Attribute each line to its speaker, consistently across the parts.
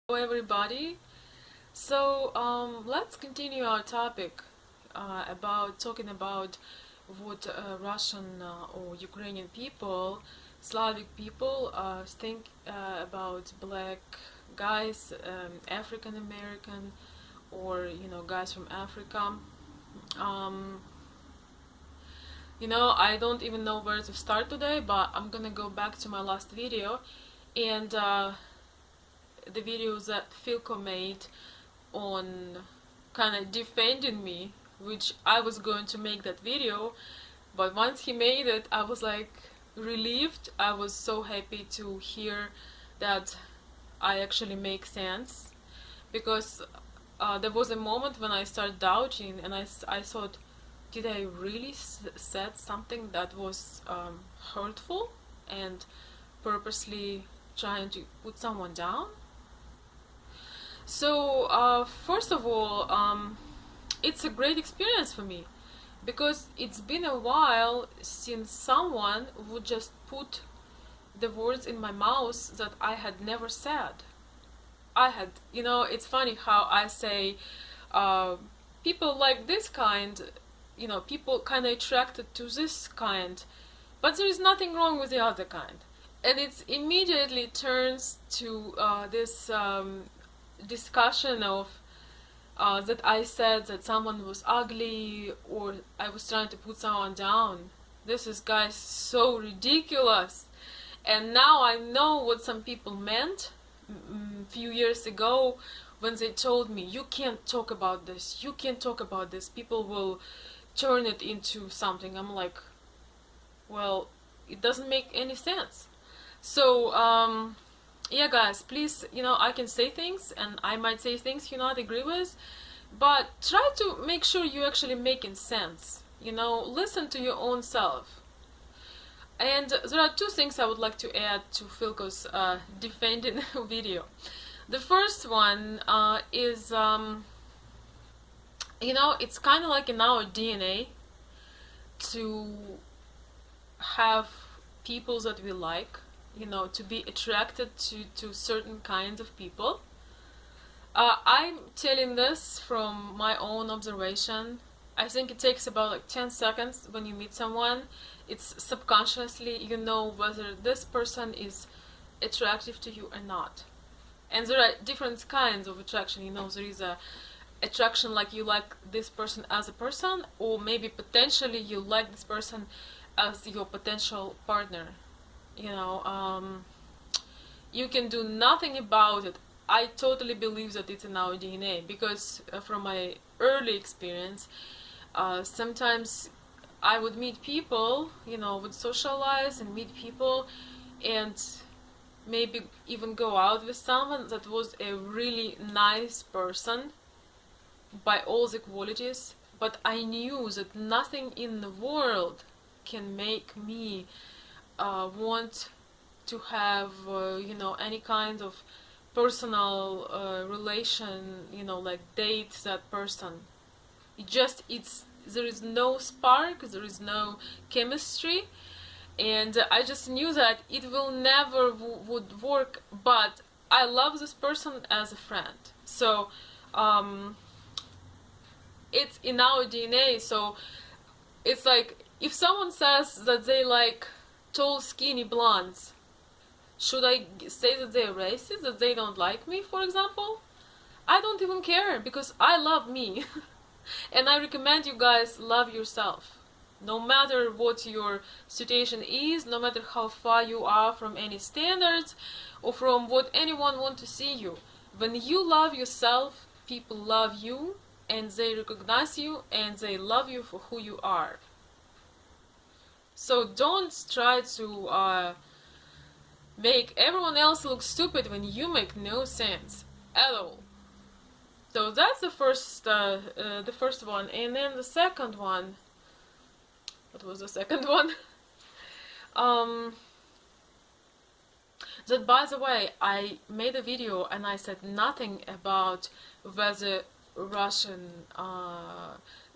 Speaker 1: Hello everybody. Let's continue our topic about talking about what Russian or Ukrainian people, Slavic people think about black guys, African American, or guys from Africa. Um, I don't even know where to start today, but I'm gonna go back to my last video and the videos that Philko made on kind of defending me, which I was going to make that video, but once he made it, I was like relieved. I was so happy to hear that I actually make sense, because there was a moment when I started doubting and I thought, did I really said something that was hurtful and purposely trying to put someone down? So first of all, it's a great experience for me, because it's been a while since someone would just put the words in my mouth that I had never said. It's funny how I say people like this kind, people kind of attracted to this kind, but there is nothing wrong with the other kind. And it immediately turns to this discussion of that I said that someone was ugly or I was trying to put someone down. This is, guys, so ridiculous. And now I know what some people meant a few years ago when they told me, you can't talk about this, you can't talk about this, people will turn it into something. I'm like, well, it doesn't make any sense. So yeah, guys, please, I can say things and I might say things you not agree with, but try to make sure you're actually making sense. Listen to your own self. And there are two things I would like to add to Philko's defending video. The first one is, it's kind of like in our DNA to have people that we like, to be attracted to certain kinds of people. I'm telling this from my own observation. I think it takes about like 10 seconds when you meet someone. It's subconsciously, whether this person is attractive to you or not. And there are different kinds of attraction. There is a attraction like you like this person as a person, or maybe potentially you like this person as your potential partner. You can do nothing about it. I totally believe that it's in our DNA, because from my early experience, sometimes I would meet people, would socialize and meet people, and maybe even go out with someone that was a really nice person by all the qualities, but I knew that nothing in the world can make me want to have any kind of personal relation, like date that person. There is no spark, there is no chemistry, and I just knew that it will never would work. But I love this person as a friend, so it's in our DNA. So it's like, if someone says that they like tall, skinny blondes, should I say that they're racist, that they don't like me, for example? I don't even care, because I love me. And I recommend you guys love yourself. No matter what your situation is, no matter how far you are from any standards or from what anyone wants to see you. When you love yourself, people love you, and they recognize you, and they love you for who you are. So don't try to make everyone else look stupid when you make no sense at all. So that's the first one. And then the second one, what was the second one? That, by the way, I made a video and I said nothing about whether Russian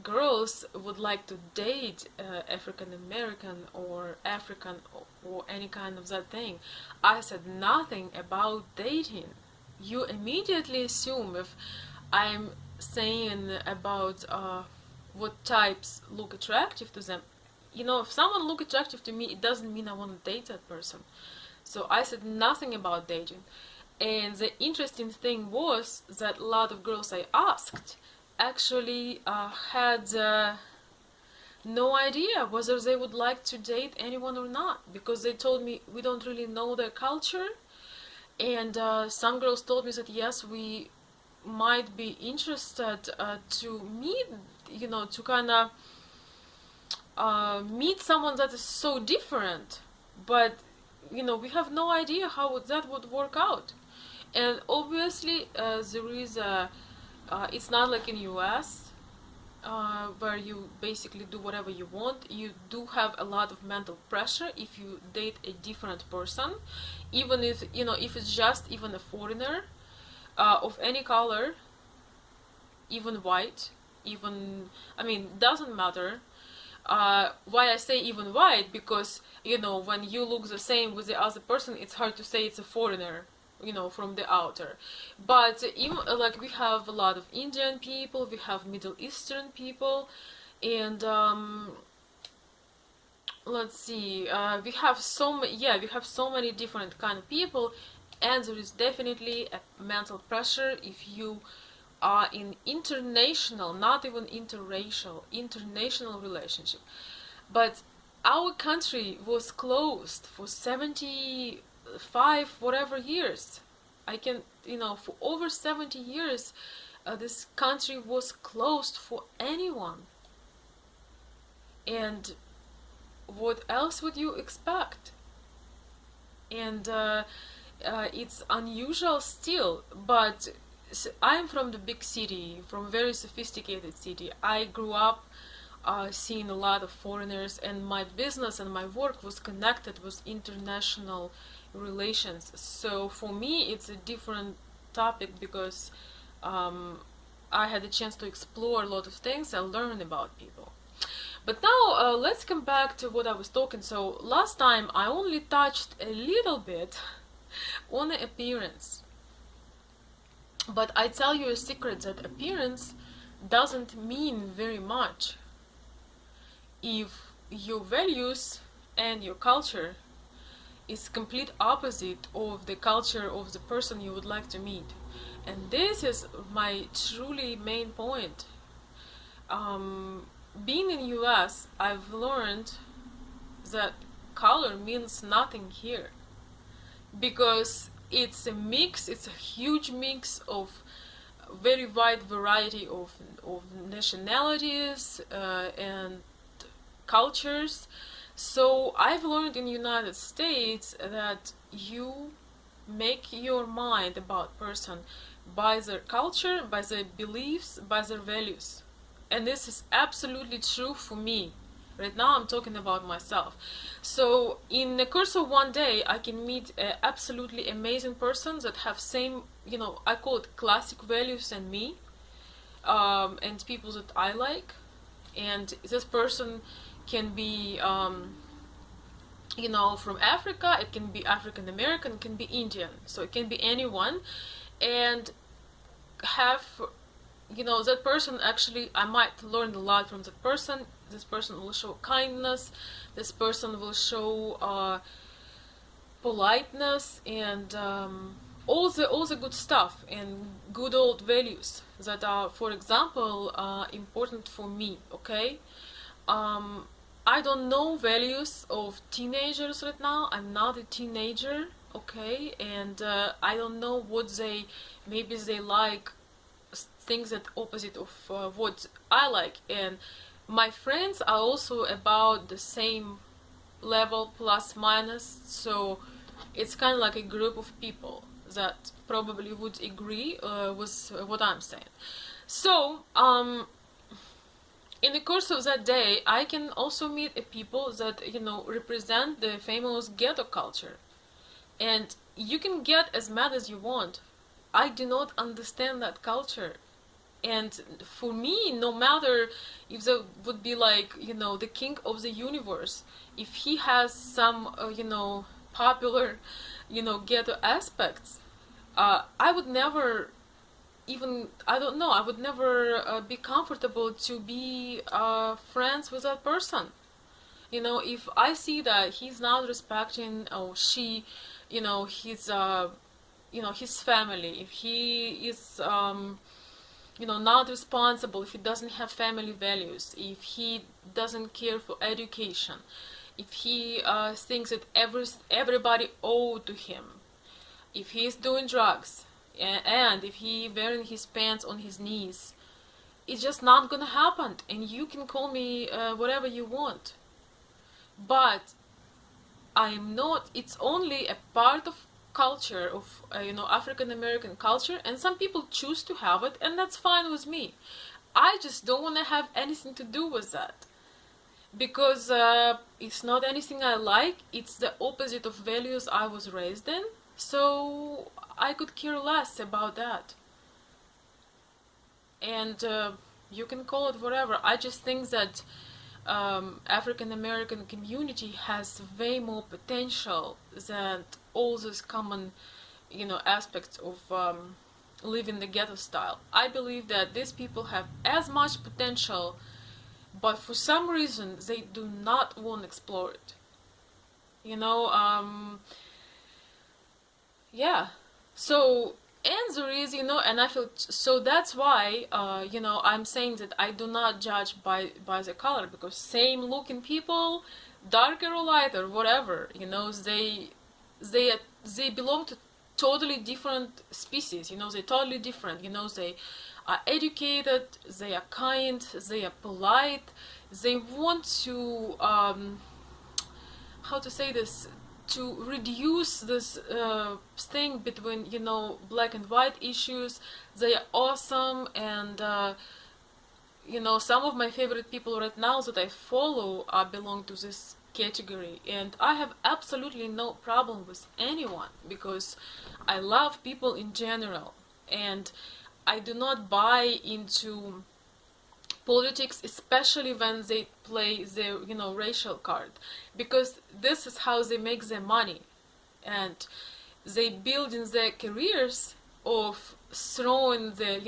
Speaker 1: girls would like to date African American or African or any kind of that thing. I said nothing about dating. you immediately assume, if I'm saying about what types look attractive to them, if someone look attractive to me, it doesn't mean I want to date that person. So I said nothing about dating. And the interesting thing was that a lot of girls I asked actually had no idea whether they would like to date anyone or not, because they told me we don't really know their culture. And some girls told me that yes, we might be interested to meet, to kind of meet someone that is so different, but we have no idea how that would work out. And obviously there is a it's not like in US where you basically do whatever you want. You do have a lot of mental pressure if you date a different person, even if if it's just even a foreigner of any color, even white, even, I mean, doesn't matter. Why I say even white, because when you look the same with the other person, it's hard to say it's a foreigner, from the outer. But even like we have a lot of Indian people, we have Middle Eastern people, and let's see, we have so many different kind of people, and there is definitely a mental pressure if you are in international, not even interracial, international relationship. But our country was closed for 75 whatever years. I can, for over 70 years, this country was closed for anyone. And what else would you expect? And it's unusual still, but I'm from the big city, from a very sophisticated city. I grew up seeing a lot of foreigners, and my business and my work was connected with international relations. So for me, it's a different topic because I had a chance to explore a lot of things and learn about people. But now let's come back to what I was talking. So last time I only touched a little bit on the appearance. But I tell you a secret, that appearance doesn't mean very much if your values and your culture is complete opposite of the culture of the person you would like to meet. And this is my truly main point. Being in US, I've learned that color means nothing here, because it's a mix, it's a huge mix of very wide variety of nationalities and cultures. So I've learned in the United States that you make your mind about person by their culture, by their beliefs, by their values. And this is absolutely true for me. Right now I'm talking about myself. So in the course of one day, I can meet an absolutely amazing person that have same, I call it classic values than me, and people that I like. And this person can be, from Africa, it can be African American, it can be Indian. So it can be anyone. And have, that person, actually, I might learn a lot from that person. This person will show kindness, this person will show politeness, and all the good stuff and good old values that are, for example, important for me. Okay, I don't know values of teenagers right now. I'm not a teenager. Okay, and I don't know what maybe they like things that opposite of what I like. And my friends are also about the same level, plus minus, so it's kind of like a group of people that probably would agree with what I'm saying. So in the course of that day, I can also meet people that represent the famous ghetto culture, and you can get as mad as you want. I do not understand that culture. And for me, no matter if there would be like, the king of the universe, if he has some, popular, ghetto aspects, I would never even, I don't know, I would never be comfortable to be friends with that person. You know, if I see that he's not respecting, or she, his family, if he is not responsible, if he doesn't have family values, if he doesn't care for education, if he thinks that everybody owe to him, if he is doing drugs, and if he wearing his pants on his knees, it's just not gonna happen. And you can call me whatever you want, but I'm not. It's only a part of culture of African American culture, and some people choose to have it, and that's fine with me. I just don't want to have anything to do with that, because it's not anything I like. It's the opposite of values I was raised in, so I could care less about that. And you can call it whatever. I just think that African American community has way more potential than all these common, aspects of living the ghetto style. I believe that these people have as much potential, but for some reason they do not want to explore it. You know, yeah. So, and there is, and I feel so that's why, I'm saying that I do not judge by the color, because same looking people, darker or lighter, whatever, they they belong to totally different species. They're totally different. They are educated, they are kind, they are polite, they want to how to say this, to reduce this thing between black and white issues. They are awesome, and some of my favorite people right now that I follow belong to this category, and I have absolutely no problem with anyone, because I love people in general, and I do not buy into politics, especially when they play their racial card, because this is how they make their money, and they build in their careers of throwing the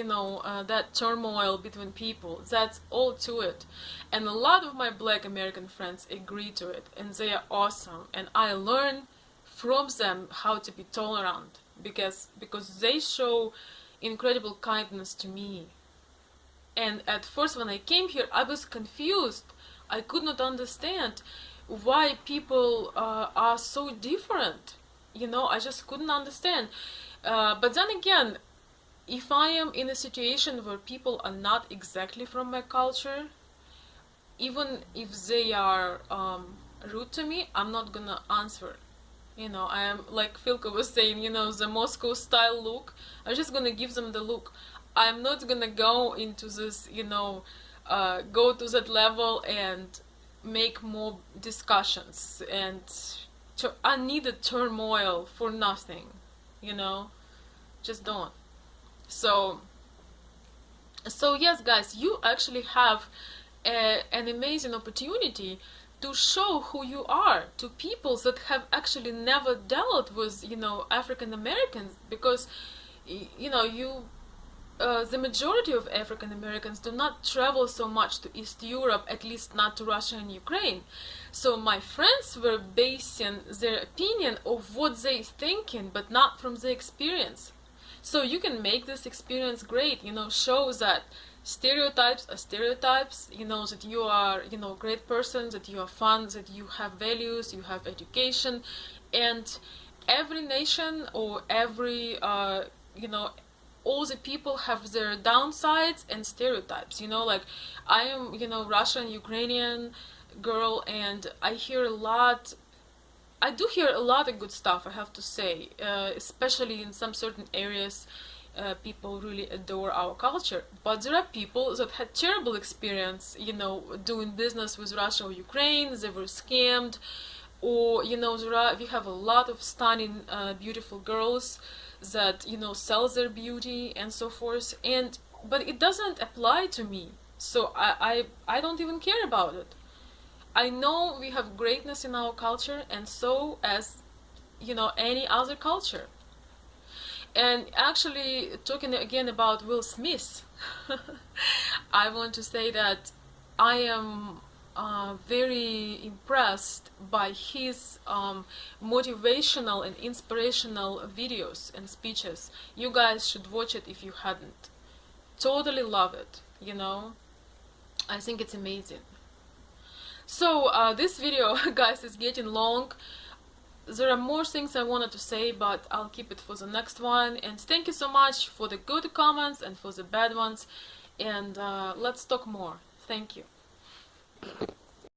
Speaker 1: that turmoil between people. That's all to it, and a lot of my black American friends agree to it, and they are awesome, and I learn from them how to be tolerant, because they show incredible kindness to me. And at first, when I came here, I was confused. I could not understand why people are so different. I just couldn't understand. But then again, if I am in a situation where people are not exactly from my culture, even if they are rude to me, I'm not gonna answer. I am, like Philko was saying, the Moscow style look. I'm just gonna give them the look. I'm not gonna go into this, go to that level and make more discussions and unneeded turmoil for nothing, just don't. So yes, guys, you actually have an amazing opportunity to show who you are to people that have actually never dealt with, African Americans, because, the majority of African Americans do not travel so much to East Europe, at least not to Russia and Ukraine. So my friends were basing their opinion of what they thinking, but not from the experience. So you can make this experience great, show that stereotypes are stereotypes, that you are, great person, that you are fun, that you have values, you have education, and every nation or every, all the people have their downsides and stereotypes. Like I am, Russian, Ukrainian girl, and I do hear a lot of good stuff, I have to say, especially in some certain areas. People really adore our culture, but there are people that had terrible experience, doing business with Russia or Ukraine. They were scammed, or we have a lot of stunning, beautiful girls that sell their beauty and so forth, but it doesn't apply to me, so I don't even care about it. I know we have greatness in our culture, and so as any other culture. And actually, talking again about Will Smith, I want to say that I am very impressed by his motivational and inspirational videos and speeches. You guys should watch it if you hadn't. Totally love it, you know? I think it's amazing. So this video, guys, is getting long. There are more things I wanted to say, but I'll keep it for the next one. And thank you so much for the good comments and for the bad ones. And let's talk more. Thank you.